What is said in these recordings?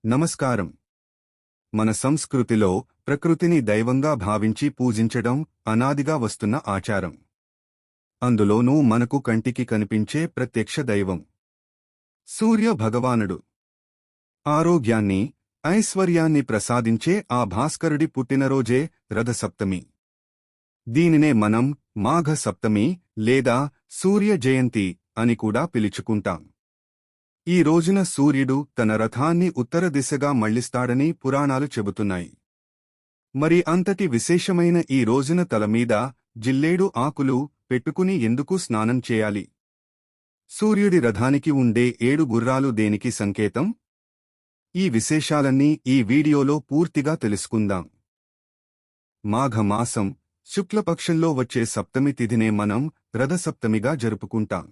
నమస్కారం. మన సంస్కృతిలో ప్రకృతిని దైవంగా భావించి పూజించడం అనాదిగా వస్తున్న ఆచారం. అందులోనూ మనకు కంటికి కనిపించే ప్రత్యక్ష దైవం సూర్య భగవానుడు. ఆరోగ్యాన్ని, ఐశ్వర్యాన్ని ప్రసాదించే ఆ భాస్కరుడి పుట్టినరోజే రథసప్తమి. దీనినే మనం మాఘ సప్తమి లేదా సూర్య జయంతి అని కూడా పిలుచుకుంటాం. ఈ రోజున సూర్యుడు తన రథాన్ని ఉత్తర దిశగా మళ్లిస్తాడని పురాణాలు చెబుతున్నాయి. మరి అంతటి విశేషమైన ఈ రోజున తలమీద జిల్లేడు ఆకులు పెట్టుకుని ఎందుకు స్నానం చేయాలి? సూర్యుడి రథానికి ఉండే 7 గుర్రాలు దేనికి సంకేతం? ఈ విశేషాలన్నీ ఈ వీడియోలో పూర్తిగా తెలుసుకుందాం. మాఘమాసం శుక్లపక్షంలో వచ్చే సప్తమి తిథినే మనం రథసప్తమిగా జరుపుకుంటాం.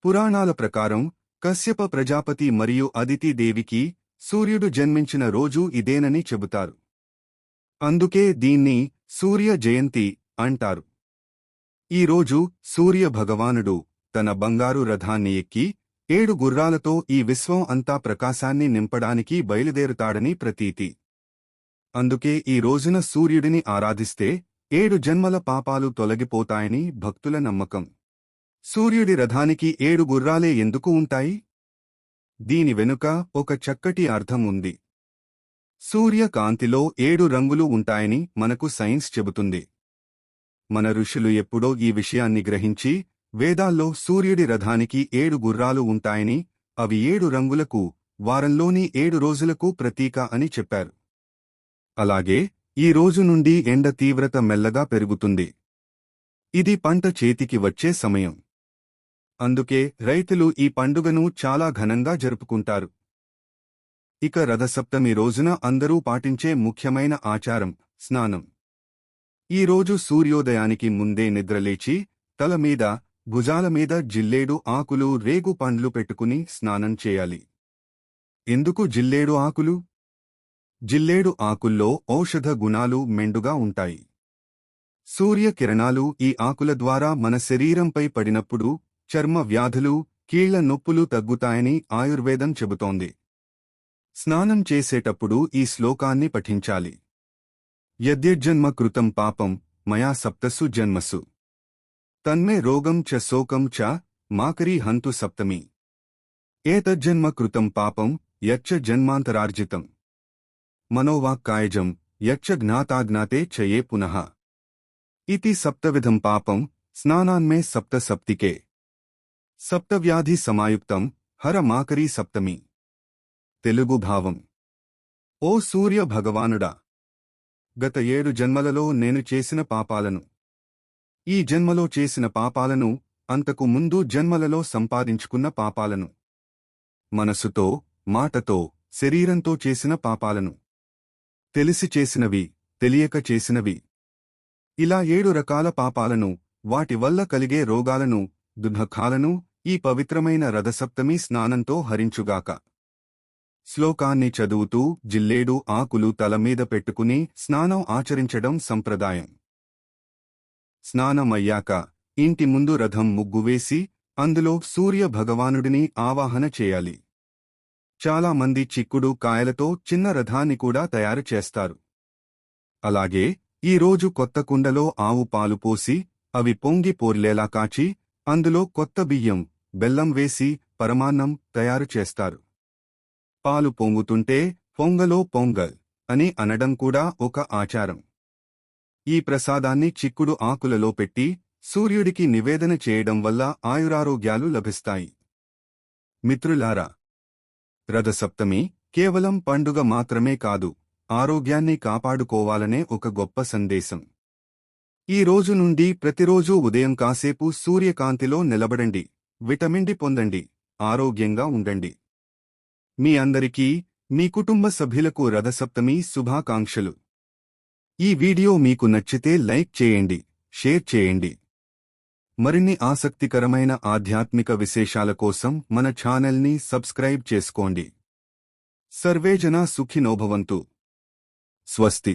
పురాణాల ప్రకారం కశ్యప ప్రజాపతి మరియు అదితి దేవికి సూర్యుడు జన్మించిన రోజు ఇదేనని చెబుతారు. అందుకే దీన్ని సూర్య జయంతి అంటారు. ఈరోజు సూర్య భగవానుడు తన బంగారు రథాన్ని ఎక్కి 7 గుర్రాలతో ఈ విశ్వం అంతా ప్రకాశాన్ని నింపడానికి బయలుదేరుతాడని ప్రతీతి. అందుకే ఈ రోజున సూర్యుడిని ఆరాధిస్తే 7 జన్మల పాపాలు తొలగిపోతాయని భక్తుల నమ్మకం. సూర్యుడి రథానికి 7 గుర్రాలే ఎందుకు ఉంటాయి? దీని వెనుక ఒక చక్కటి అర్థం ఉంది. సూర్యకాంతిలో 7 రంగులు ఉంటాయని మనకు సైన్స్ చెబుతుంది. మన ఋషులు ఎప్పుడో ఈ విషయాన్ని గ్రహించి వేదాల్లో సూర్యుడి రథానికి 7 గుర్రాలు ఉంటాయని, అవి 7 రంగులకు, వారంలోని 7 రోజులకు ప్రతీక అని చెప్పారు. అలాగే ఈ రోజు నుండి ఎండ తీవ్రత మెల్లగా పెరుగుతుంది. ఇది పంట చేతికి వచ్చే సమయం. అందుకే రైతులు ఈ పండుగను చాలా ఘనంగా జరుపుకుంటారు. ఇక రథసప్తమి రోజున అందరూ పాటించే ముఖ్యమైన ఆచారం స్నానం. ఈ రోజు సూర్యోదయానికి ముందే నిద్రలేచి తలమీద, భుజాలమీద జిల్లేడు ఆకులు, రేగు పండ్లు పెట్టుకుని స్నానం చేయాలి. ఎందుకు జిల్లేడు ఆకులు? జిల్లేడు ఆకుల్లో ఔషధ గుణాలు మెండుగా ఉంటాయి. సూర్యకిరణాలు ఈ ఆకుల ద్వారా మన శరీరంపై పడినప్పుడు చర్మ వ్యాధులు, కీళ్ల నొప్పులు తగ్గుతాయని ఆయుర్వేదం చెబుతోంది. స్నానం చేసేటప్పుడు ఈ శ్లోకాన్ని పఠించాలి. యద్యజ్జన్మ కృతం పాపం మయా సప్తసు జన్మసు తన్మే రోగం చ శోకం చ మాకరీ హంతు సప్తమి ఏతజ్జన్మ కృతం పాపం యచ్చ జన్మాంతరార్జితం మనోవాక్కాయజం యచ్చ జ్ఞాతాజ్ఞాతే చయే పునః ఇతి సప్తవిధం పాపం స్నానాన్మే సప్త సప్తికే సప్తవ్యాధి సమాయుక్తం హర మాకరీ సప్తమి. తెలుగు భావం: ఓ సూర్య భగవానుడా! గత 7 జన్మలలో నేను చేసిన పాపాలను, ఈ జన్మలో చేసిన పాపాలను, అంతకు ముందు జన్మలలో సంపాదించుకున్న పాపాలను, మనసుతో, మాటతో, శరీరంతో చేసిన పాపాలను, తెలిసి చేసినవి, తెలియక చేసినవి, ఇలా 7 రకాల పాపాలను, వాటి వల్ల కలిగే రోగాలను, దుఃఖాలను ఈ పవిత్రమైన రథసప్తమి స్నానంతో హరించుగాక. శ్లోకాన్ని చదువుతూ జిల్లేడు ఆకులు తలమీద పెట్టుకుని స్నానం ఆచరించడం సంప్రదాయం. స్నానమయ్యాక ఇంటి ముందు రథం ముగ్గువేసి అందులో సూర్య భగవానుడిని ఆవాహన చేయాలి. చాలామంది చిక్కుడు కాయలతో చిన్న రథాన్ని కూడా తయారు చేస్తారు. అలాగే ఈ రోజు కొత్త కుండలో ఆవు పాలు పోసి అవి పొంగి పోర్లేలా కాచి అందులో కొత్త బియ్యం, బెల్లం వేసి పరమాన్నం తయారు చేస్తారు. పాలు పొంగుతుంటే పొంగలో పొంగల్ అని అనడం కూడా ఒక ఆచారం. ఈ ప్రసాదాన్ని చిక్కుడు ఆకులలో పెట్టి సూర్యుడికి నివేదన చేయడం వల్ల ఆయురారోగ్యాలు లభిస్తాయి. మిత్రులారా, రథసప్తమి కేవలం పండుగ మాత్రమే కాదు, ఆరోగ్యాన్ని కాపాడుకోవాలనే ఒక గొప్ప సందేశం. ఈ రోజు నుండి ప్రతిరోజూ ఉదయం కాసేపు సూర్యకాంతిలో నిలబడండి, విటమిన్ డి పొందండి, ఆరోగ్యంగా ఉండండి. మీ అందరికీ, మీ కుటుంబ సభ్యులకు రథసప్తమి శుభాకాంక్షలు. ఈ వీడియో మీకు నచ్చితే లైక్ చేయండి, షేర్ చేయండి. మరిన్ని ఆసక్తికరమైన ఆధ్యాత్మిక విశేషాల కోసం మన ఛానల్ని సబ్స్క్రైబ్ చేసుకోండి. సర్వే జనా సుఖినో భవంతు. స్వస్తి.